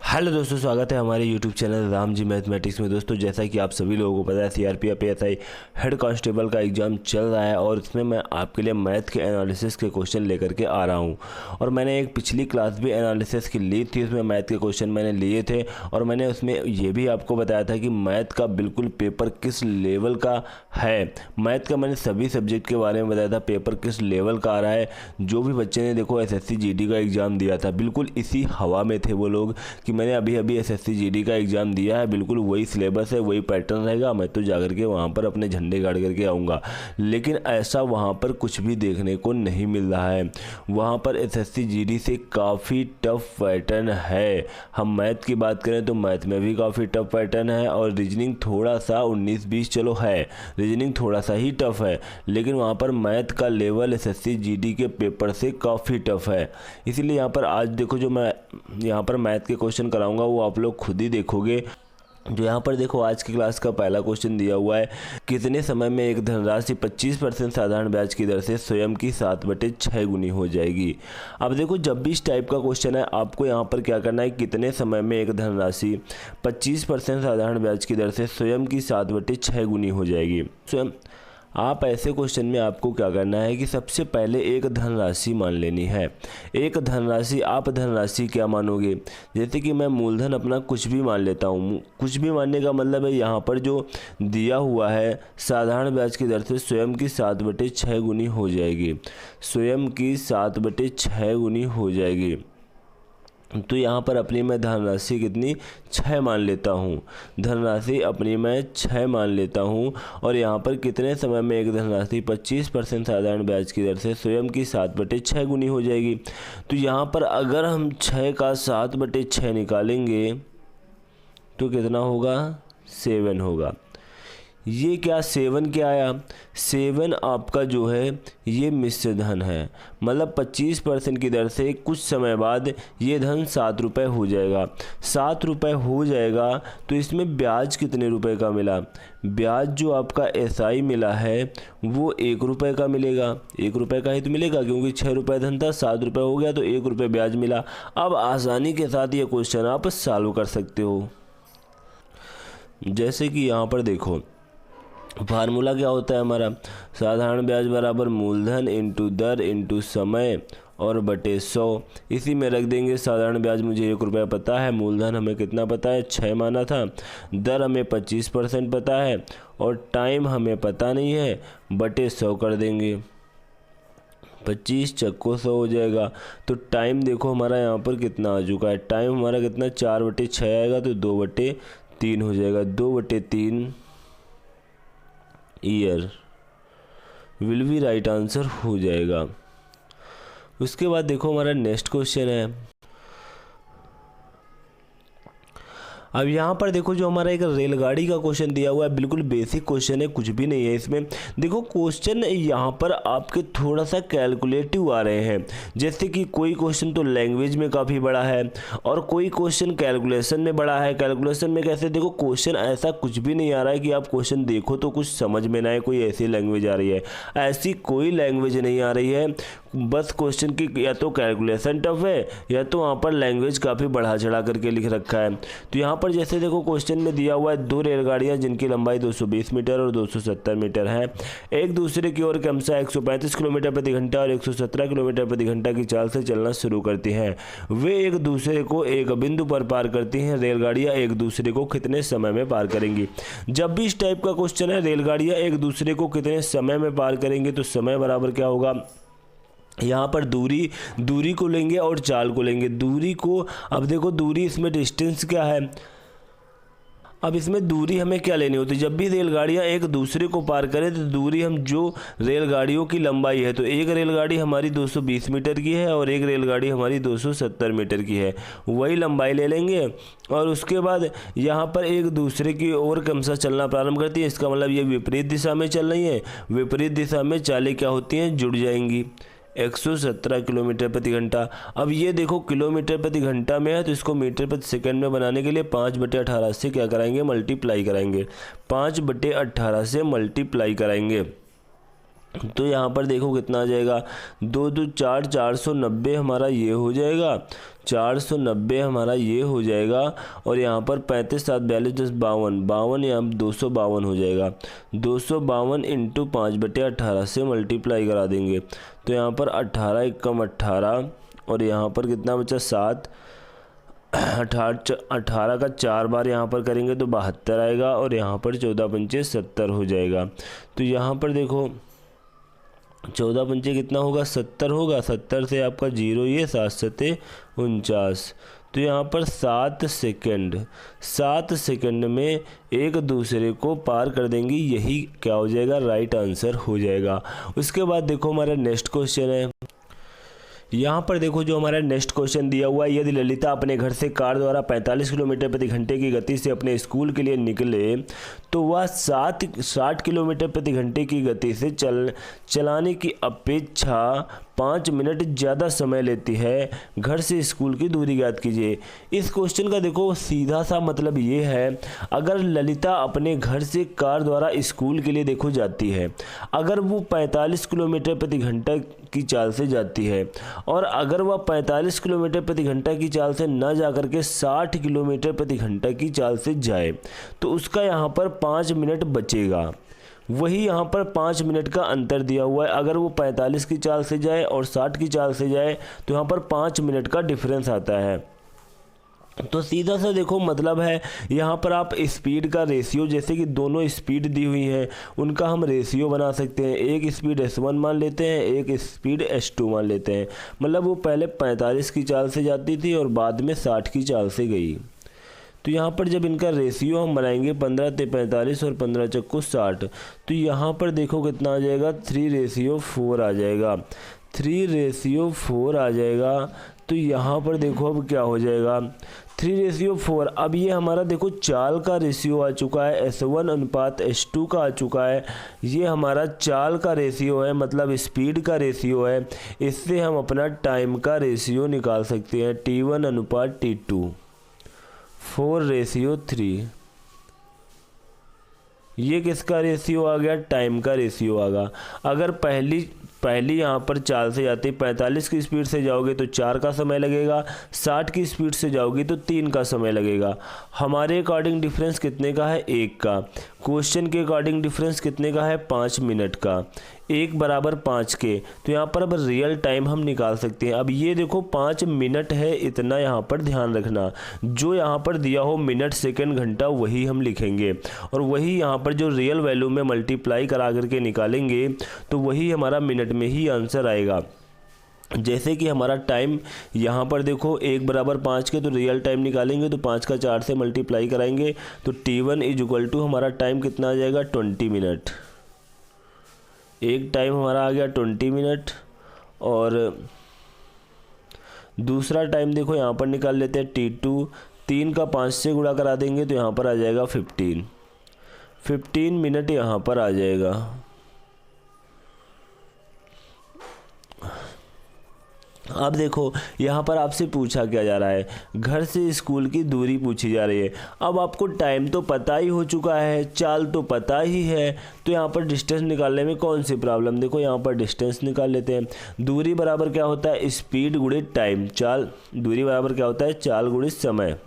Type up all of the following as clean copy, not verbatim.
Hello दोस्तों, स्वागत है हमारे YouTube channel Ram ji mathematics में। दोस्तों, जैसा कि आप सभी लोगों को पता है, सीआरपीएफ एएसआई हेड कांस्टेबल का एग्ज़ाम चल रहा है और इसमें मैं आपके लिए मैथ के एनालिसिस के क्वेश्चन लेकर के आ रहा हूं। और मैंने एक पिछली क्लास भी एनालिसिस की ली थी, उसमें मैथ के क्वेश्चन मैंने लिए थे और मैंने उसमें ये भी आपको बताया था कि मैथ का बिल्कुल पेपर किस लेवल का है। मैथ का मैंने सभी सब्जेक्ट के बारे में बताया था, पेपर किस लेवल का आ रहा है। जो भी बच्चे ने देखो एसएससी जीडी का एग्ज़ाम दिया था, बिल्कुल इसी हवा में थे वो लोग कि मैंने अभी एसएससी जीडी का एग्ज़ाम दिया है, बिल्कुल वही सिलेबस है, वही पैटर्न रहेगा, मैं तो जाकर के वहाँ पर अपने झंडे गाड़ करके आऊँगा। लेकिन ऐसा वहाँ पर कुछ भी देखने को नहीं मिल रहा है। वहाँ पर एसएससी जीडी से काफ़ी टफ पैटर्न है। हम मैथ की बात करें तो मैथ में भी काफ़ी टफ पैटर्न है और रीजनिंग थोड़ा सा 19-20 चलो है, रीजनिंग थोड़ा सा ही टफ है, लेकिन वहाँ पर मैथ का लेवल एसएससी जीडी के पेपर से काफ़ी टफ है। इसीलिए यहाँ पर आज देखो, जो मैं यहाँ पर मैथ के क्वेश्चन कराऊंगा वो आप लोग खुद ही देखोगे। जो यहाँ पर देखो, आज की क्लास का पहला क्वेश्चन दिया हुआ है, कितने समय में एक धनराशि 25% साधारण ब्याज की दर से स्वयं की 7/6 गुनी हो जाएगी। अब देखो, जब भी इस टाइप का क्वेश्चन है, आपको यहाँ पर क्या करना है, कितने समय में एक धनराशि 25% साधारण ब्याज की दर से स्वयं की 7/6 गुनी हो जाएगी। स्वयं आप ऐसे क्वेश्चन में आपको क्या करना है कि सबसे पहले एक धनराशि मान लेनी है। एक धनराशि, आप धनराशि क्या मानोगे, जैसे कि मैं मूलधन अपना कुछ भी मान लेता हूँ। कुछ भी मानने का मतलब है, यहाँ पर जो दिया हुआ है साधारण ब्याज की दर से स्वयं की 7/6 गुनी हो जाएगी, स्वयं की 7/6 गुनी हो जाएगी। तो यहाँ पर अपनी मैं धनराशि कितनी 6 मान लेता हूँ, धनराशि अपनी मैं 6 मान लेता हूँ। और यहाँ पर कितने समय में एक धनराशि 25% साधारण ब्याज की दर से स्वयं की 7/6 गुनी हो जाएगी। तो यहाँ पर अगर हम 6 का 7/6 निकालेंगे तो कितना होगा, 7 होगा। ये क्या 7 क्या आया, 7 आपका जो है ये मिश्र धन है, मतलब 25% की दर से कुछ समय बाद ये धन 7 रुपये हो जाएगा। 7 रुपये हो जाएगा तो इसमें ब्याज कितने रुपए का मिला, ब्याज जो आपका एसआई मिला है वो 1 रुपये का मिलेगा। 1 रुपये का ही तो मिलेगा, क्योंकि 6 रुपये धन था, 7 रुपये हो गया तो 1 रुपये ब्याज मिला। अब आसानी के साथ ये क्वेश्चन आप सॉल्व कर सकते हो। जैसे कि यहाँ पर देखो, फार्मूला क्या होता है हमारा, साधारण ब्याज बराबर मूलधन इंटू दर इंटू समय और बटे 100। इसी में रख देंगे। साधारण ब्याज मुझे 1 रुपया पता है, मूलधन हमें कितना पता है, 6 माना था, दर हमें 25% पता है और टाइम हमें पता नहीं है, बटे 100 कर देंगे। 25 चक्को 100 हो जाएगा। तो टाइम देखो हमारा यहाँ पर कितना आ चुका है, टाइम हमारा कितना 4/6 आएगा, तो 2/3 हो जाएगा। 2/3 year will be right answer हो जाएगा। उसके बाद देखो हमारा नेक्स्ट क्वेश्चन है। अब यहाँ पर देखो, जो हमारा एक रेलगाड़ी का क्वेश्चन दिया हुआ है, बिल्कुल बेसिक क्वेश्चन है, कुछ भी नहीं है इसमें। देखो क्वेश्चन यहाँ पर आपके थोड़ा सा कैलकुलेटिव आ रहे हैं, जैसे कि कोई क्वेश्चन तो लैंग्वेज में काफ़ी बड़ा है और कोई क्वेश्चन कैलकुलेशन में बड़ा है। कैलकुलेशन में कैसे, देखो क्वेश्चन ऐसा कुछ भी नहीं आ रहा है कि आप क्वेश्चन देखो तो कुछ समझ में ना आए, कोई ऐसी लैंग्वेज आ रही है, ऐसी कोई लैंग्वेज नहीं आ रही है। बस क्वेश्चन की या तो कैलकुलेशन टफ है या तो वहाँ पर लैंग्वेज काफ़ी बढ़ा चढ़ा करके लिख रखा है। तो यहाँ पर जैसे देखो क्वेश्चन में दिया हुआ है, 2 रेलगाड़ियाँ जिनकी लंबाई 220 मीटर और 270 मीटर है, एक दूसरे की ओर क्रमशः 135 किलोमीटर प्रति घंटा और 117 किलोमीटर प्रति घंटा की चाल से चलना शुरू करती हैं। वे एक दूसरे को एक बिंदु पर पार करती हैं। रेलगाड़ियाँ एक दूसरे को कितने समय में पार करेंगी। जब भी इस टाइप का क्वेश्चन है, रेलगाड़ियाँ एक दूसरे को कितने समय में पार करेंगे, तो समय बराबर क्या होगा, यहाँ पर दूरी को लेंगे और चाल को लेंगे। दूरी को, अब देखो दूरी, इसमें डिस्टेंस क्या है, अब इसमें दूरी हमें क्या लेनी होती है, जब भी रेलगाड़ियाँ एक दूसरे को पार करें तो दूरी, हम जो रेलगाड़ियों की लंबाई है, तो एक रेलगाड़ी हमारी 220 मीटर की है और एक रेलगाड़ी हमारी 270 मीटर की है, वही लंबाई ले लेंगे। और उसके बाद यहाँ पर एक दूसरे की ओर क्रमशः चलना प्रारंभ करती है, इसका मतलब ये विपरीत दिशा में चल रही है। विपरीत दिशा में चालें क्या होती हैं, जुड़ जाएंगी। 117 किलोमीटर प्रति घंटा। अब ये देखो किलोमीटर प्रति घंटा में है, तो इसको मीटर प्रति सेकंड में बनाने के लिए 5/18 से क्या कराएंगे, मल्टीप्लाई कराएंगे। 5/18 से मल्टीप्लाई कराएंगे। तो यहाँ पर देखो कितना आ जाएगा, 2 2 4, 490 हमारा ये हो जाएगा, 490 हमारा ये हो जाएगा। और यहाँ पर 35 7 42 10 52, 52 यहाँ 252 हो जाएगा। 252 इंटू 5/18 से मल्टीप्लाई करा देंगे तो यहाँ पर 18 एकम 18 और यहाँ पर कितना बचा 7, 18 का 4 बार यहाँ पर करेंगे तो 72 आएगा और यहाँ पर 14 पंचे 70 हो जाएगा। तो यहाँ पर देखो 14 पंचे कितना होगा, 70 होगा। 70 से आपका 0 ये 7 7 49। तो यहाँ पर 7 सेकंड में एक दूसरे को पार कर देंगे, यही क्या हो जाएगा, राइट आंसर हो जाएगा। उसके बाद देखो हमारा नेक्स्ट क्वेश्चन है। यहाँ पर देखो जो हमारा नेक्स्ट क्वेश्चन दिया हुआ है, यदि ललिता अपने घर से कार द्वारा 45 किलोमीटर प्रति घंटे की गति से अपने स्कूल के लिए निकले तो वह 60 किलोमीटर प्रति घंटे की गति से चलाने की अपेक्षा 5 मिनट ज़्यादा समय लेती है। घर से स्कूल की दूरी ज्ञात कीजिए। इस क्वेश्चन का देखो सीधा सा मतलब ये है, अगर ललिता अपने घर से कार द्वारा स्कूल के लिए देखो जाती है, अगर वो 45 किलोमीटर प्रति घंटा की चाल से जाती है और अगर वह 45 किलोमीटर प्रति घंटा की चाल से न जाकर के 60 किलोमीटर प्रति घंटा की चाल से जाए तो उसका यहाँ पर 5 मिनट बचेगा। वही यहाँ पर 5 मिनट का अंतर दिया हुआ है। अगर वो 45 की चाल से जाए और 60 की चाल से जाए तो यहाँ पर 5 मिनट का डिफरेंस आता है। तो सीधा सा देखो मतलब है, यहाँ पर आप स्पीड का रेशियो, जैसे कि दोनों स्पीड दी हुई हैं उनका हम रेशियो बना सकते हैं। एक स्पीड S1 मान लेते हैं, एक स्पीड S2 मान लेते हैं। मतलब वो पहले 45 की चाल से जाती थी और बाद में 60 की चाल से गई। तो यहाँ पर जब इनका रेशियो हम बनाएंगे 15 ते 45 और 15 चक्को 60, तो यहाँ पर देखो कितना आ जाएगा, 3:4 आ जाएगा। 3:4 आ जाएगा। तो यहाँ पर देखो अब क्या हो जाएगा, 3:4। अब ये हमारा देखो चाल का रेशियो आ चुका है, S1 अनुपात S2 का आ चुका है। ये हमारा चाल का रेशियो है, मतलब स्पीड का रेशियो है। इससे हम अपना टाइम का रेशियो निकाल सकते हैं, T1 अनुपात T2, 4:3। ये किसका रेशियो आ गया, टाइम का रेशियो आ गया। अगर पहली यहाँ पर चाल से जाती 45 की स्पीड से जाओगे तो 4 का समय लगेगा, 60 की स्पीड से जाओगी तो 3 का समय लगेगा। हमारे अकॉर्डिंग डिफरेंस कितने का है, 1 का। क्वेश्चन के अकॉर्डिंग डिफरेंस कितने का है, 5 मिनट का। 1 बराबर 5 के। तो यहाँ पर अब रियल टाइम हम निकाल सकते हैं। अब ये देखो 5 मिनट है, इतना यहाँ पर ध्यान रखना। जो यहाँ पर दिया हो मिनट सेकंड घंटा वही हम लिखेंगे और वही यहाँ पर जो रियल वैल्यू में मल्टीप्लाई करा करके निकालेंगे तो वही हमारा मिनट में ही आंसर आएगा। जैसे कि हमारा टाइम यहाँ पर देखो 1 बराबर 5 के, तो रियल टाइम निकालेंगे तो 5 का 4 से मल्टीप्लाई कराएंगे तो T1 = हमारा टाइम कितना आ जाएगा, 20 मिनट। एक टाइम हमारा आ गया 20 मिनट और दूसरा टाइम देखो यहाँ पर निकाल लेते हैं T2। 3 का 5 से गुणा करा देंगे तो यहाँ पर आ जाएगा 15 मिनट यहाँ पर आ जाएगा। अब देखो यहाँ पर आपसे पूछा क्या जा रहा है, घर से स्कूल की दूरी पूछी जा रही है। अब आपको टाइम तो पता ही हो चुका है, चाल तो पता ही है, तो यहाँ पर डिस्टेंस निकालने में कौन सी प्रॉब्लम। देखो यहाँ पर डिस्टेंस निकाल लेते हैं। दूरी बराबर क्या होता है, स्पीड गुणित टाइम। दूरी बराबर क्या होता है, चाल गुणित समय।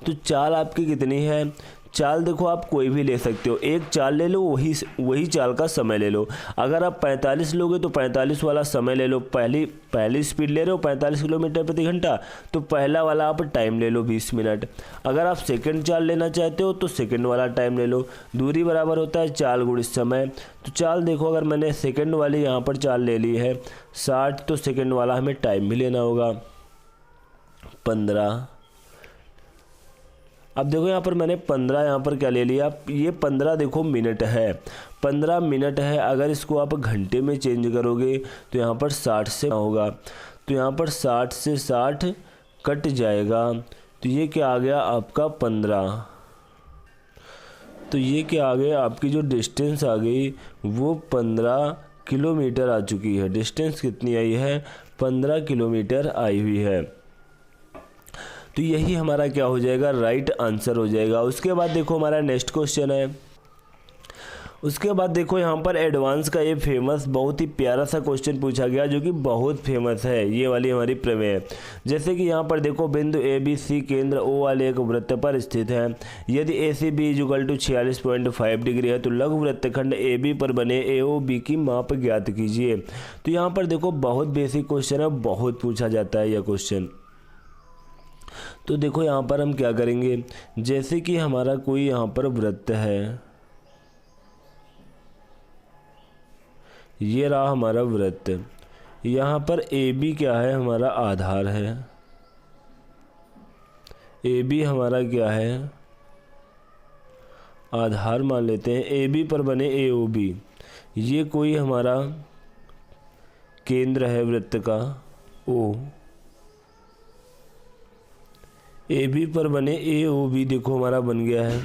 तो चाल आपकी कितनी है, चाल देखो आप कोई भी ले सकते हो, एक चाल ले लो, वही चाल का समय ले लो। अगर आप 45 लोगे तो 45 वाला समय ले लो। पहली स्पीड ले रहे हो 45 किलोमीटर प्रति घंटा, तो पहला वाला आप टाइम ले लो 20 मिनट। अगर आप सेकंड चाल लेना चाहते हो तो सेकंड वाला टाइम ले लो। दूरी बराबर होता है चाल गुणित समय। तो चाल देखो अगर मैंने सेकंड वाली यहाँ पर चाल ले ली है 60, तो सेकंड वाला हमें टाइम भी लेना होगा 15। अब देखो यहाँ पर मैंने 15 यहाँ पर क्या ले लिया, ये 15 देखो मिनट है, 15 मिनट है। अगर इसको आप घंटे में चेंज करोगे तो यहाँ पर 60 से होगा, तो यहाँ पर 60 से 60 कट जाएगा। तो ये क्या आ गया आपका 15। तो ये क्या आ गया, आपकी जो डिस्टेंस आ गई वो 15 किलोमीटर आ चुकी है। डिस्टेंस कितनी आई है, 15 किलोमीटर आई हुई है। तो यही हमारा क्या हो जाएगा, राइट आंसर हो जाएगा। उसके बाद देखो हमारा नेक्स्ट क्वेश्चन है। उसके बाद देखो यहाँ पर एडवांस का ये फेमस बहुत ही प्यारा सा क्वेश्चन पूछा गया जो कि बहुत फेमस है, ये वाली हमारी प्रमेय। जैसे कि यहाँ पर देखो बिंदु ए बी सी केंद्र ओ वाले एक वृत्त पर स्थित है। यदि A C B equal to 46.5 degree है तो लघु वृत्तखंड ए बी पर बने ए ओ बी की माप ज्ञात कीजिए। तो यहाँ पर देखो बहुत बेसिक क्वेश्चन है, बहुत पूछा जाता है यह क्वेश्चन। तो देखो यहाँ पर हम क्या करेंगे, जैसे कि हमारा कोई यहाँ पर वृत्त है, ये रहा हमारा वृत्त। यहाँ पर ए बी क्या है, हमारा आधार है। ए बी हमारा क्या है, आधार मान लेते हैं। ए बी पर बने ए ओ बी, ये कोई हमारा केंद्र है वृत्त का ओ। ए बी पर बने ए ओ बी देखो हमारा बन गया है।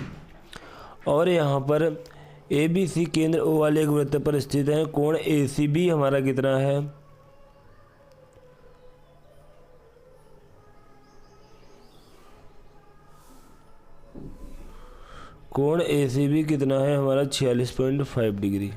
और यहाँ पर ए बी सी केंद्र ओ वाले एक वृत्त पर स्थित है। कोण ए सी बी हमारा कितना है, कोण ए सी बी कितना है हमारा 46.5 डिग्री।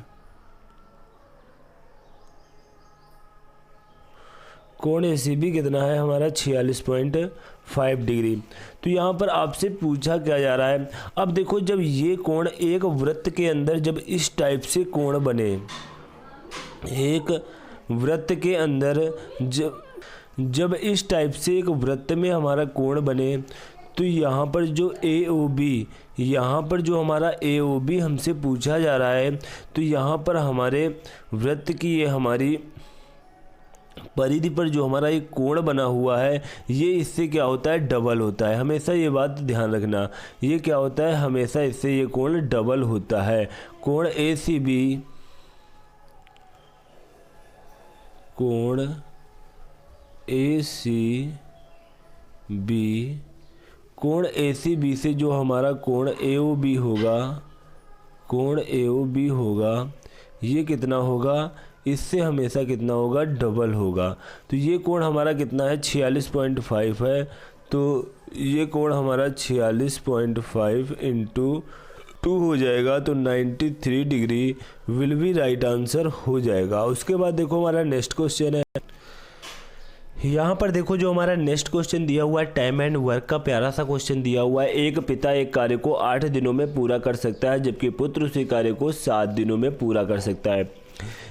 कोण ए सी बी कितना है हमारा 46.5 डिग्री। तो यहाँ पर आपसे पूछा क्या जा रहा है, अब देखो जब ये कोण एक वृत्त के अंदर जब इस टाइप से कोण बने, एक वृत्त के अंदर जब इस टाइप से एक वृत्त में हमारा कोण बने, तो यहाँ पर जो ए ओ बी, यहाँ पर जो हमारा ए ओ बी हमसे पूछा जा रहा है, तो यहाँ पर हमारे वृत्त की ये हमारी परिधि पर जो हमारा एक कोण बना हुआ है, ये इससे क्या होता है, डबल होता है। हमेशा ये बात ध्यान रखना, ये क्या होता है, हमेशा इससे ये कोण डबल होता है। कोण ए सी बी, कोण ए सी बी, कोण ए सी बी से जो हमारा कोण ए ओ बी होगा, कोण ए ओ बी होगा, ये कितना होगा, इससे हमेशा कितना होगा, डबल होगा। तो ये कोण हमारा कितना है, 46.5 है। तो ये कोण हमारा 46.5 इंटू 2 हो जाएगा, तो 93 degree will be right answer हो जाएगा। उसके बाद देखो हमारा नेक्स्ट क्वेश्चन है। यहाँ पर देखो जो हमारा नेक्स्ट क्वेश्चन दिया हुआ है, टाइम एंड वर्क का प्यारा सा क्वेश्चन दिया हुआ है। एक पिता एक कार्य को 8 दिनों में पूरा कर सकता है, जबकि पुत्र उसी कार्य को 7 दिनों में पूरा कर सकता है।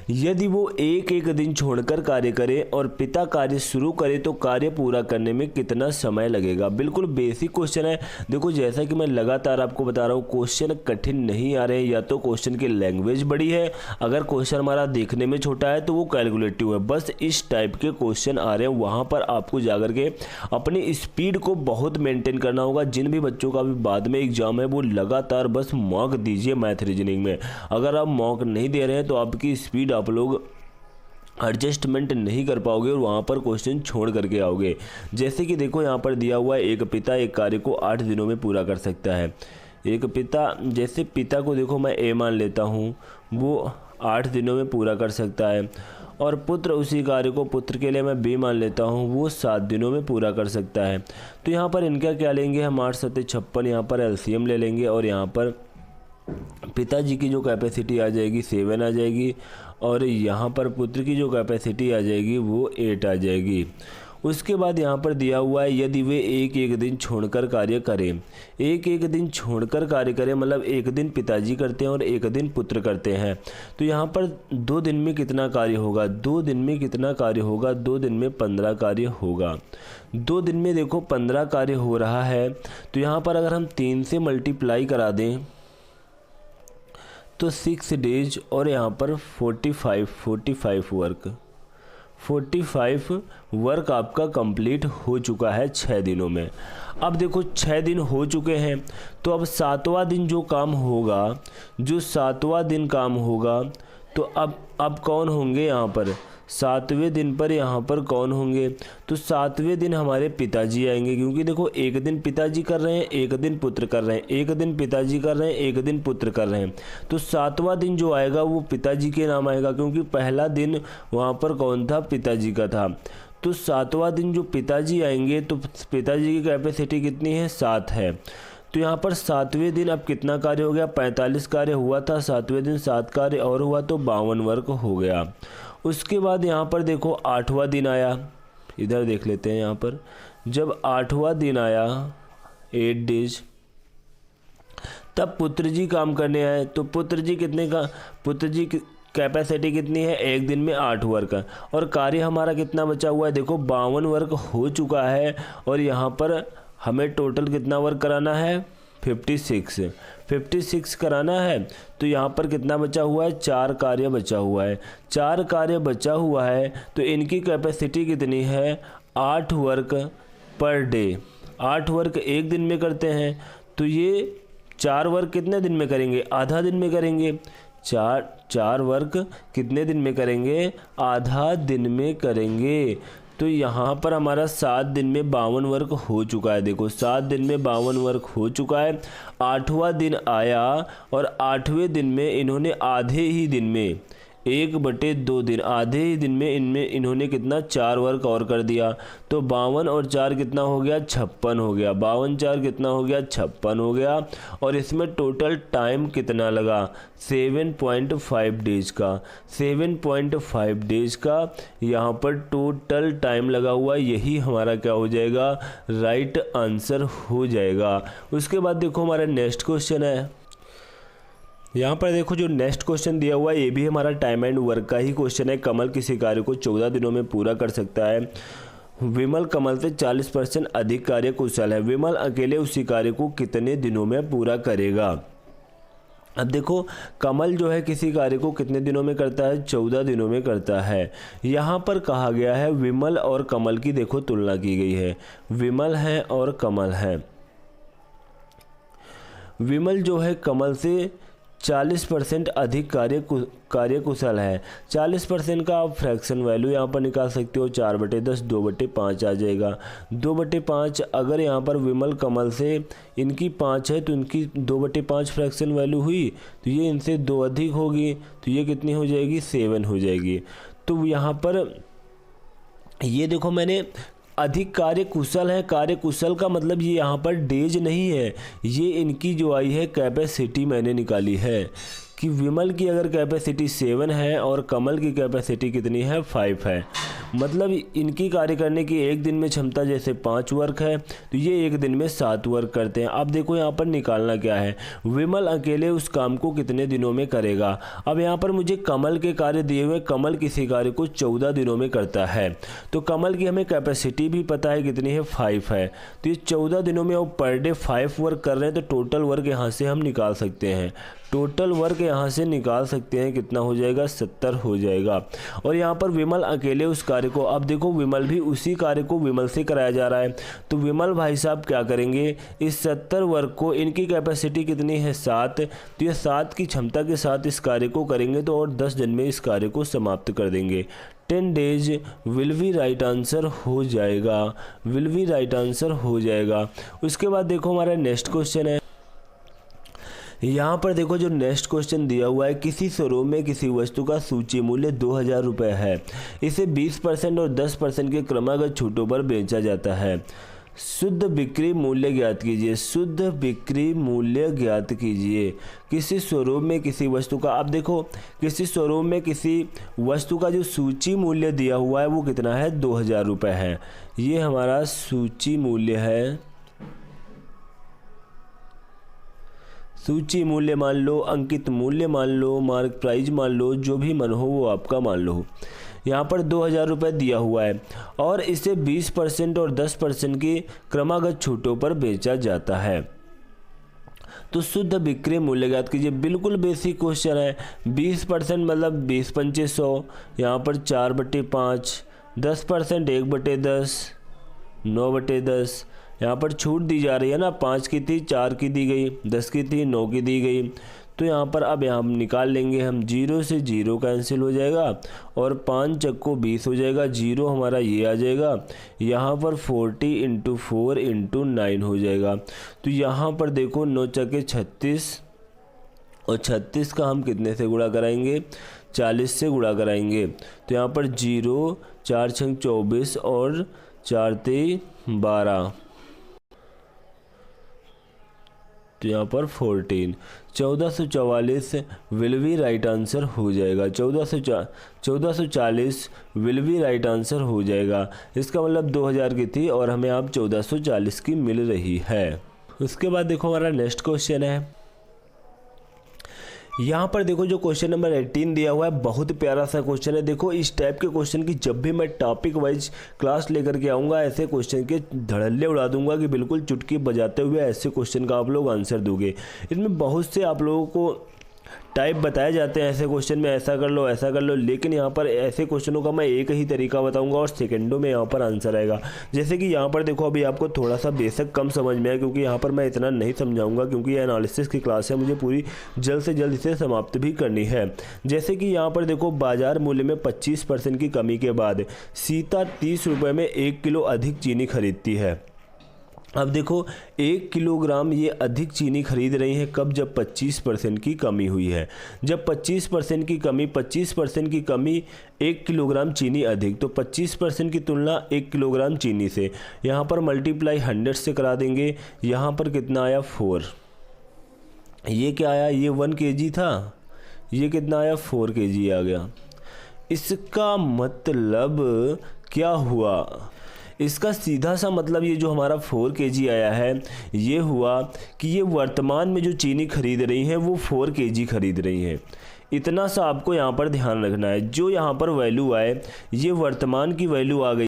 यदि वो एक एक दिन छोड़कर कार्य करे और पिता कार्य शुरू करे तो कार्य पूरा करने में कितना समय लगेगा। बिल्कुल बेसिक क्वेश्चन है। देखो जैसा कि मैं लगातार आपको बता रहा हूँ, क्वेश्चन कठिन नहीं आ रहे हैं, या तो क्वेश्चन की लैंग्वेज बड़ी है, अगर क्वेश्चन हमारा देखने में छोटा है तो वो कैलकुलेटिव है। बस इस टाइप के क्वेश्चन आ रहे हैं, वहाँ पर आपको जाकर के अपनी स्पीड को बहुत मेंटेन करना होगा। जिन भी बच्चों का भी बाद में एग्जाम है वो लगातार बस मॉक दीजिए मैथ रीजनिंग में। अगर आप मॉक नहीं दे रहे हैं तो आपकी स्पीड आप लोग एडजस्टमेंट नहीं कर पाओगे और वहाँ पर क्वेश्चन छोड़ करके आओगे। जैसे कि देखो यहाँ पर दिया हुआ है, एक पिता एक कार्य को 8 दिनों में पूरा कर सकता है। एक पिता, जैसे पिता को देखो मैं ए मान लेता हूँ, वो 8 दिनों में पूरा कर सकता है। और पुत्र, उसी कार्य को पुत्र के लिए मैं बी मान लेता हूँ, वो 7 दिनों में पूरा कर सकता है। तो यहाँ पर इनका क्या लेंगे हम, 8 7 56, यहाँ पर एलसीएम ले लेंगे और यहाँ पर पिताजी की जो कैपेसिटी आ जाएगी 7 आ जाएगी और यहाँ पर पुत्र की जो कैपेसिटी आ जाएगी वो 8 आ जाएगी। उसके बाद यहाँ पर दिया हुआ है, यदि वे एक एक दिन छोड़कर कार्य करें, एक एक दिन छोड़कर कार्य करें मतलब एक दिन पिताजी करते हैं और एक दिन पुत्र करते हैं। तो यहाँ पर 2 दिन में कितना कार्य होगा, 2 दिन में कितना कार्य होगा, 2 दिन में 15 कार्य होगा। 2 दिन में देखो 15 कार्य हो रहा है, तो यहाँ पर अगर हम 3 से मल्टीप्लाई करा दें तो 6 डेज और यहाँ पर 45 वर्क आपका कंप्लीट हो चुका है 6 दिनों में। अब देखो 6 दिन हो चुके हैं, तो अब 7वां दिन जो काम होगा, जो 7वां दिन काम होगा, तो अब कौन होंगे यहाँ पर, 7वें दिन पर यहाँ पर कौन होंगे, तो 7वें दिन हमारे पिताजी आएंगे। क्योंकि देखो एक दिन पिताजी कर रहे हैं, एक दिन पुत्र कर रहे हैं, एक दिन पिताजी कर रहे हैं, एक दिन पुत्र कर रहे हैं। तो 7वां दिन जो आएगा वो पिताजी के नाम आएगा, क्योंकि पहला दिन वहाँ पर कौन था, पिताजी का था। तो 7वां दिन जो पिताजी आएंगे, तो पिताजी की कैपेसिटी कितनी है, 7 है। तो यहाँ पर 7वें दिन अब कितना कार्य हो गया, 45 कार्य हुआ था, 7वें दिन 7 कार्य और हुआ तो 52 वर्क हो गया। उसके बाद यहाँ पर देखो 8वां दिन आया, इधर देख लेते हैं। यहाँ पर जब 8वां दिन आया 8 डेज, तब पुत्र जी काम करने आए। तो पुत्र जी की कैपेसिटी कितनी है, एक दिन में 8 वर्क और कार्य हमारा कितना बचा हुआ है, देखो 52 वर्क हो चुका है और यहाँ पर हमें टोटल कितना वर्क कराना है, 56 कराना है। तो यहाँ पर कितना बचा हुआ है, 4 कार्य बचा हुआ है। 4 कार्य बचा हुआ है तो इनकी कैपेसिटी कितनी है, 8 वर्क पर डे। 8 वर्क एक दिन में करते हैं तो ये 4 वर्क कितने दिन में करेंगे, आधा दिन में करेंगे। 4 वर्क कितने दिन में करेंगे, आधा दिन में करेंगे। तो यहाँ पर हमारा 7 दिन में 52 वर्क हो चुका है। देखो 7 दिन में 52 वर्क हो चुका है। 8वां दिन आया और 8वें दिन में इन्होंने आधे ही दिन में 1/2 दिन, आधे ही दिन में इन्होंने कितना, 4 वर्क और कर दिया। तो 52 और 4 कितना हो गया, 56 हो गया। 52 4 कितना हो गया, 56 हो गया। और इसमें टोटल टाइम कितना लगा, 7.5 डेज का। 7.5 डेज का यहाँ पर टोटल टाइम लगा हुआ, यही हमारा क्या हो जाएगा, राइट आंसर हो जाएगा। उसके बाद देखो हमारा नेक्स्ट क्वेश्चन है। यहाँ पर देखो जो नेक्स्ट क्वेश्चन दिया हुआ है ये भी हमारा टाइम एंड वर्क का ही क्वेश्चन है। कमल किसी कार्य को 14 दिनों में पूरा कर सकता है। विमल कमल से 40% अधिक कार्य कुशल है। विमल अकेले उसी कार्य को कितने दिनों में पूरा करेगा। अब देखो कमल जो है किसी कार्य को कितने दिनों में करता है, 14 दिनों में करता है। यहाँ पर कहा गया है विमल और कमल की देखो तुलना की गई है। विमल है और कमल है। विमल जो है कमल से 40% अधिक कार्य कुशल है। 40% का आप फ्रैक्शन वैल्यू यहाँ पर निकाल सकते हो, 4/10 2/5 आ जाएगा। 2/5 अगर यहाँ पर विमल कमल से इनकी 5 है तो इनकी 2/5 फ्रैक्शन वैल्यू हुई, तो ये इनसे 2 अधिक होगी तो ये कितनी हो जाएगी, 7 हो जाएगी। तो यहाँ पर ये देखो मैंने अधिक कार्य कुशल है, कार्य कुशल का मतलब ये यहाँ पर डेज नहीं है, ये इनकी जो आई है कैपेसिटी मैंने निकाली है कि विमल की अगर कैपेसिटी 7 है और कमल की कैपेसिटी कितनी है, 5 है। मतलब इनकी कार्य करने की एक दिन में क्षमता जैसे 5 वर्क है तो ये एक दिन में 7 वर्क करते हैं। अब देखो यहाँ पर निकालना क्या है, विमल अकेले उस काम को कितने दिनों में करेगा। अब यहाँ पर मुझे कमल के कार्य दिए हुए, कमल किसी कार्य को 14 दिनों में करता है तो कमल की हमें कैपेसिटी भी पता है कितनी है, 5 है। तो ये 14 दिनों में वो पर डे 5 वर्क कर रहे हैं तो टोटल वर्क यहाँ से हम निकाल सकते हैं। टोटल वर्क यहाँ से निकाल सकते हैं, कितना हो जाएगा, 70 हो जाएगा। और यहाँ पर विमल अकेले उस कार्य को, अब देखो विमल भी उसी कार्य को विमल से कराया जा रहा है तो विमल भाई साहब क्या करेंगे, इस 70 वर्क को, इनकी कैपेसिटी कितनी है, 7, तो ये 7 की क्षमता के साथ इस कार्य को करेंगे तो और 10 दिन में इस कार्य को समाप्त कर देंगे। 10 days will be right answer हो जाएगा, विल बी राइट आंसर हो जाएगा। उसके बाद देखो हमारा नेक्स्ट क्वेश्चन है। यहाँ पर देखो जो नेक्स्ट क्वेश्चन दिया हुआ है, किसी शोरूम में किसी वस्तु का सूची मूल्य 2000 रुपये है, इसे 20% और 10% के क्रमागत छूटों पर बेचा जाता है। शुद्ध बिक्री मूल्य ज्ञात कीजिए। शुद्ध बिक्री मूल्य ज्ञात कीजिए किसी शोरूम में किसी वस्तु का। अब देखो किसी शोरूम में किसी वस्तु का जो सूची मूल्य दिया हुआ है वो कितना है, 2000 रुपये है। ये हमारा सूची मूल्य है। सूची मूल्य मान लो, अंकित मूल्य मान लो, मार्क प्राइस मान लो, जो भी मन हो वो आपका मान लो। यहाँ पर 2000 रुपये दिया हुआ है और इसे 20% और 10% की क्रमागत छूटों पर बेचा जाता है। तो शुद्ध बिक्री मूल्य ज्ञात कीजिए। बिल्कुल बेसिक क्वेश्चन है। 20% मतलब 20×500, यहाँ पर 4/5, 10% 1/10, 9/10। यहाँ पर छूट दी जा रही है ना, 5 की थी 4 की दी गई, 10 की थी 9 की दी गई। तो यहाँ पर अब यहाँ निकाल लेंगे हम, 0 से 0 कैंसिल हो जाएगा और 5 चक्को 20 हो जाएगा, 0 हमारा ये आ जाएगा। यहाँ पर 40 × 4 × 9 हो जाएगा। तो यहाँ पर देखो 9 चक्के 36 और 36 का हम कितने से गुणा कराएंगे, 40 से गुणा कराएंगे। तो यहाँ पर 0, 4 × 24 और 4 × 12। तो यहाँ पर 14। 1444 विल बी राइट आंसर हो जाएगा। 1440 विल बी राइट आंसर हो जाएगा। इसका मतलब 2000 की थी और हमें अब 1440 की मिल रही है। उसके बाद देखो हमारा नेक्स्ट क्वेश्चन है। यहाँ पर देखो जो क्वेश्चन नंबर 18 दिया हुआ है, बहुत प्यारा सा क्वेश्चन है। देखो इस टाइप के क्वेश्चन की जब भी मैं टॉपिक वाइज क्लास लेकर के आऊँगा, ऐसे क्वेश्चन के धड़ल्ले उड़ा दूंगा कि बिल्कुल चुटकी बजाते हुए ऐसे क्वेश्चन का आप लोग आंसर दोगे। इसमें बहुत से आप लोगों को टाइप बताए जाते हैं ऐसे क्वेश्चन में, ऐसा कर लो ऐसा कर लो, लेकिन यहाँ पर ऐसे क्वेश्चनों का मैं एक ही तरीका बताऊंगा और सेकंडों में यहाँ पर आंसर आएगा। जैसे कि यहाँ पर देखो अभी आपको थोड़ा सा बेसिक कम समझ में आया, क्योंकि यहाँ पर मैं इतना नहीं समझाऊंगा क्योंकि ये एनालिसिस की क्लास है, मुझे पूरी जल्द से जल्द इसे समाप्त भी करनी है। जैसे कि यहाँ पर देखो बाजार मूल्य में 25% की कमी के बाद सीता 30 रुपये में 1 किलो अधिक चीनी खरीदती है। अब देखो 1 किलोग्राम ये अधिक चीनी खरीद रही है कब? जब 25% की कमी हुई है। जब 25% की कमी 1 किलोग्राम चीनी अधिक, तो 25% की तुलना 1 किलोग्राम चीनी से, यहाँ पर मल्टीप्लाई 100 से करा देंगे। यहाँ पर कितना आया? 4। ये क्या आया? ये 1 kg था, ये कितना आया? 4 kg आ गया। इसका मतलब क्या हुआ? इसका सीधा सा मतलब ये जो हमारा 4 kg आया है, ये हुआ कि ये वर्तमान में जो चीनी खरीद रही हैं वो 4 kg खरीद रही हैं। इतना सा आपको यहाँ पर ध्यान रखना है। जो यहाँ पर वैल्यू आए, ये वर्तमान की वैल्यू आ गई,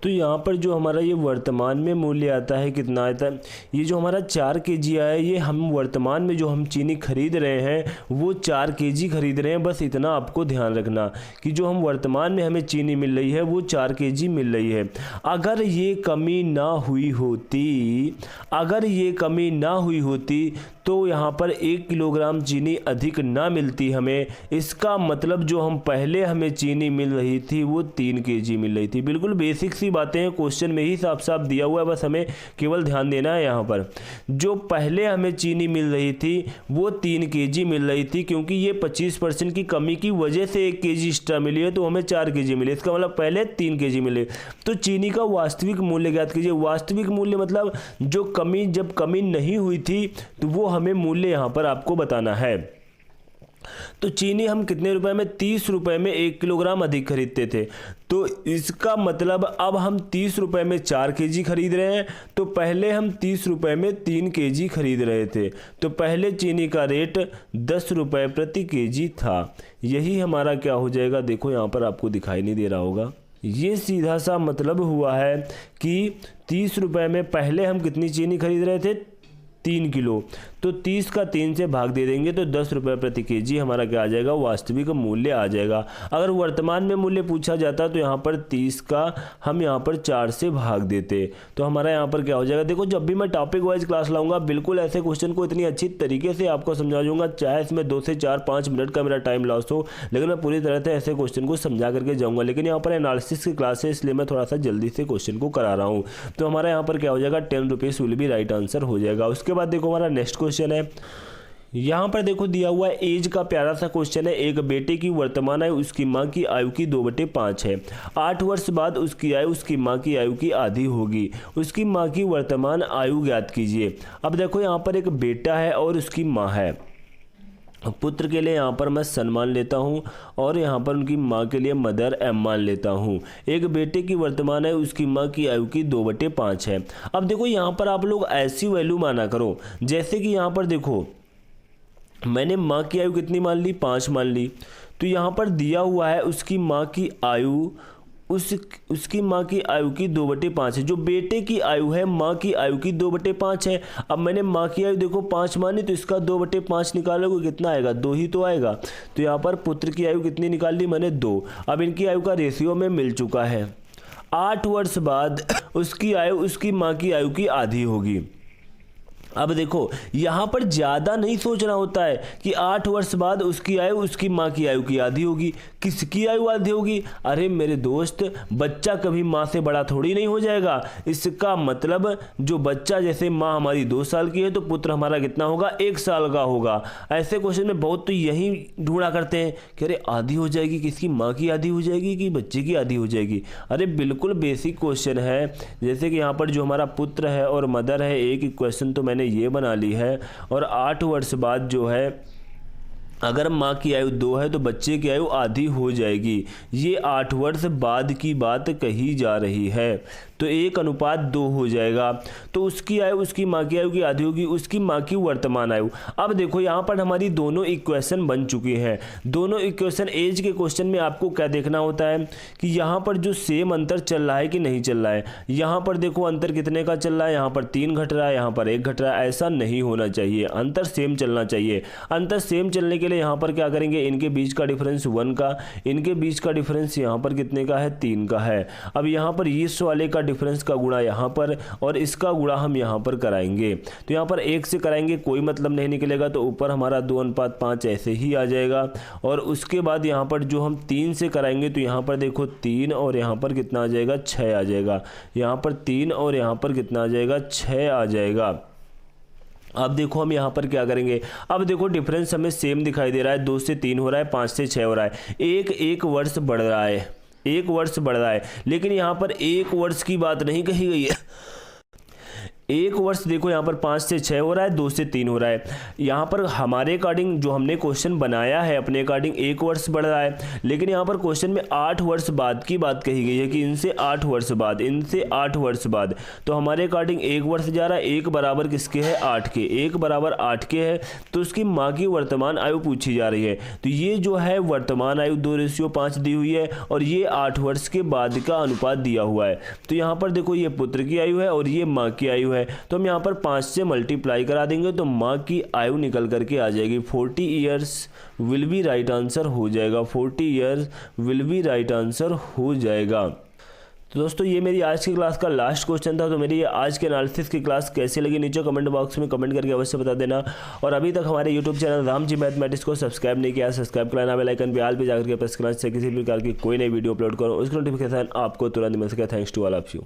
तो यहाँ पर जो हमारा ये वर्तमान में मूल्य आता है, कितना आता है? ये जो हमारा 4 kg आया है, ये हम वर्तमान में जो हम चीनी खरीद रहे हैं वो 4 kg खरीद रहे हैं। बस इतना आपको ध्यान रखना कि जो हम वर्तमान में हमें चीनी मिल रही है वो 4 kg मिल रही है। अगर ये कमी ना हुई होती, तो यहाँ पर 1 किलोग्राम चीनी अधिक ना मिलती हमें। इसका मतलब जो हम पहले हमें चीनी मिल रही थी वो 3 kg मिल रही थी। बिल्कुल बेसिक सी बातें हैं, क्वेश्चन में ही साफ साफ दिया हुआ है, बस हमें केवल ध्यान देना है। यहाँ पर जो पहले हमें चीनी मिल रही थी वो 3 kg मिल रही थी, क्योंकि ये 25% की कमी की वजह से 1 kg एक्स्ट्रा मिली है, तो हमें 4 kg मिले। इसका मतलब पहले 3 kg मिले। तो चीनी का वास्तविक मूल्य ज्ञात कीजिए। वास्तविक मूल्य मतलब जो कमी, जब कमी नहीं हुई थी तो वो हमें मूल्य यहाँ पर आपको बताना है। तो चीनी हम कितने रुपए में? 30 रुपए में 1 किलोग्राम अधिक खरीदते थे, तो इसका मतलब अब हम 30 रुपए में 4 kg खरीद रहे हैं। तो पहले हम 30 रुपए में 3 kg खरीद रहे थे, तो पहले चीनी का रेट 10 रुपए प्रति kg था। यही हमारा क्या हो जाएगा? देखो यहाँ पर आपको दिखाई नहीं दे रहा होगा, ये सीधा सा मतलब हुआ है कि 30 रुपए में पहले हम कितनी चीनी खरीद रहे थे? 3 किलो। तो 30 का 3 से भाग दे देंगे तो 10 रुपये प्रति kg हमारा क्या आ जाएगा? वास्तविक मूल्य आ जाएगा। अगर वर्तमान में मूल्य पूछा जाता तो यहाँ पर 30 का हम यहाँ पर 4 से भाग देते, तो हमारा यहाँ पर क्या हो जाएगा? देखो जब भी मैं टॉपिक वाइज क्लास लाऊंगा, बिल्कुल ऐसे क्वेश्चन को इतनी अच्छी तरीके से आपको समझा दूंगा, चाहे इसमें 2 से 4-5 मिनट का मेरा टाइम लॉस हो, लेकिन मैं पूरी तरह से ऐसे क्वेश्चन को समझा करके जाऊँगा। लेकिन यहाँ पर एनालिसिस की क्लास है, इसलिए मैं थोड़ा सा जल्दी से क्वेश्चन को करा रहा हूँ। तो हमारा यहाँ पर क्या हो जाएगा? 10 rupees will be right answer हो जाएगा। उसके बाद देखो हमारा नेक्स्ट क्वेश्चन है। यहाँ पर देखो दिया हुआ है एज का प्यारा सा क्वेश्चन है। एक बेटे की वर्तमान आयु उसकी माँ की आयु की 2/5 है। 8 वर्ष बाद उसकी आयु उसकी माँ की आयु की आधी होगी। उसकी माँ की वर्तमान आयु ज्ञात कीजिए। अब देखो यहाँ पर एक बेटा है और उसकी माँ है। पुत्र के लिए यहाँ पर मैं सन मान लेता हूँ और यहाँ पर उनकी माँ के लिए मदर एम मान लेता हूँ। एक बेटे की वर्तमान है उसकी माँ की आयु की 2/5 है। अब देखो यहाँ पर आप लोग ऐसी वैल्यू माना करो, जैसे कि यहाँ पर देखो मैंने माँ की आयु कितनी मान ली? 5 मान ली। तो यहाँ पर दिया हुआ है उसकी माँ की आयु, उसकी माँ की आयु की 2/5 है। जो बेटे की आयु है माँ की आयु की 2/5 है। अब मैंने माँ की आयु देखो 5 मानी, तो इसका 2/5 निकालोगे कितना आएगा? 2 ही तो आएगा। तो यहाँ पर पुत्र की आयु कितनी निकाल ली मैंने? 2। अब इनकी आयु का रेशियो में मिल चुका है। 8 वर्ष बाद उसकी आयु उसकी माँ की आयु की आधी होगी। अब देखो यहाँ पर ज़्यादा नहीं सोचना होता है कि 8 वर्ष बाद उसकी आयु उसकी माँ की आयु की आधी होगी। किसकी आयु आधी होगी? अरे मेरे दोस्त, बच्चा कभी माँ से बड़ा थोड़ी नहीं हो जाएगा। इसका मतलब जो बच्चा, जैसे माँ हमारी 2 साल की है तो पुत्र हमारा कितना होगा? 1 साल का होगा। ऐसे क्वेश्चन में बहुत तो यही ढूंढा करते हैं कि अरे आधी हो जाएगी, किसकी? माँ की आधी हो जाएगी कि बच्चे की आधी हो जाएगी? अरे बिल्कुल बेसिक क्वेश्चन है। जैसे कि यहाँ पर जो हमारा पुत्र है और मदर है, एक क्वेश्चन तो मैंने हमने ये बना ली है। और 8 वर्ष बाद जो है अगर माँ की आयु 2 है तो बच्चे की आयु आधी हो जाएगी। ये 8 वर्ष बाद की बात कही जा रही है, तो 1:2 हो जाएगा। तो उसकी आयु उसकी माँ की आयु की आधी होगी, उसकी माँ की वर्तमान आयु। अब देखो यहाँ पर हमारी दोनों इक्वेशन बन चुकी हैं। दोनों इक्वेशन एज के क्वेश्चन में आपको क्या देखना होता है कि यहाँ पर जो सेम अंतर चल रहा है कि नहीं चल रहा है। यहाँ पर देखो अंतर कितने का चल रहा है, यहाँ पर 3 घट रहा है, यहाँ पर 1 घट रहा है। ऐसा नहीं होना चाहिए, अंतर सेम चलना चाहिए। अंतर सेम चलने के लिए यहाँ पर क्या करेंगे, इनके बीच का डिफरेंस 1 का, इनके बीच का डिफरेंस यहाँ पर कितने का है, 3 का है। अब यहाँ पर इस वाले का डिफरेंस का गुणा यहाँ पर और इसका गुणा हम यहाँ पर कराएंगे। तो यहाँ पर 1 से कराएंगे कोई मतलब नहीं निकलेगा, तो ऊपर हमारा 2:5 ऐसे ही आ जाएगा। और उसके बाद यहाँ पर जो हम 3 से कराएंगे तो यहाँ पर देखो 3 और यहाँ पर कितना आ जाएगा, 6 आ जाएगा। यहाँ पर 3 और यहाँ पर कितना आ जाएगा, 6 आ जाएगा। अब देखो हम यहाँ पर क्या करेंगे, अब देखो डिफरेंस हमें सेम दिखाई दे रहा है। 2 से 3 हो रहा है, 5 से 6 हो रहा है। एक वर्ष बढ़ रहा है, 1 वर्ष बढ़ रहा है। लेकिन यहाँ पर 1 वर्ष की बात नहीं कही गई है। 1 वर्ष देखो यहाँ पर 5 से 6 हो रहा है, 2 से 3 हो रहा है। यहाँ पर हमारे अकॉर्डिंग जो हमने क्वेश्चन बनाया है अपने अकॉर्डिंग 1 वर्ष बढ़ रहा है। लेकिन यहाँ पर क्वेश्चन में 8 वर्ष बाद की बात कही गई है कि इनसे 8 वर्ष बाद, इनसे 8 वर्ष बाद। तो हमारे अकॉर्डिंग 1 वर्ष जा रहा है, 1 बराबर किसके है, 8 के। 1 बराबर 8 के है, तो उसकी माँ की वर्तमान आयु पूछी जा रही है। तो ये जो है वर्तमान आयु 2:5 दी हुई है और ये 8 वर्ष के बाद का अनुपात दिया हुआ है। तो यहाँ पर देखो ये पुत्र की आयु है और ये माँ की आयु है। तो हम यहाँ पर 5 से मल्टीप्लाई करा देंगे तो माँ की आयु निकल करके आ जाएगी। 40 years will be right answer हो जाएगा। 40 years will be right answer हो जाएगा। तो दोस्तों ये मेरी आज की क्लास का लास्ट क्वेश्चन था। तो मेरी ये आज के एनालिसिस की क्लास कैसी लगी नीचे कमेंट बॉक्स में कमेंट करके अवश्य बता देना। और अभी तक हमारे YouTube channel Ram ji mathematics को सब्सक्राइब नहीं किया, सब्सक्राइब कराना, बेल आइकन पे ऑल पे जाकर के प्रेस करना, जिससे किसी भी प्रकार की कोई नई वीडियो अपलोड करो उसकी नोटिफिकेशन आपको तुरंत मिल सके। Thanks to all of you.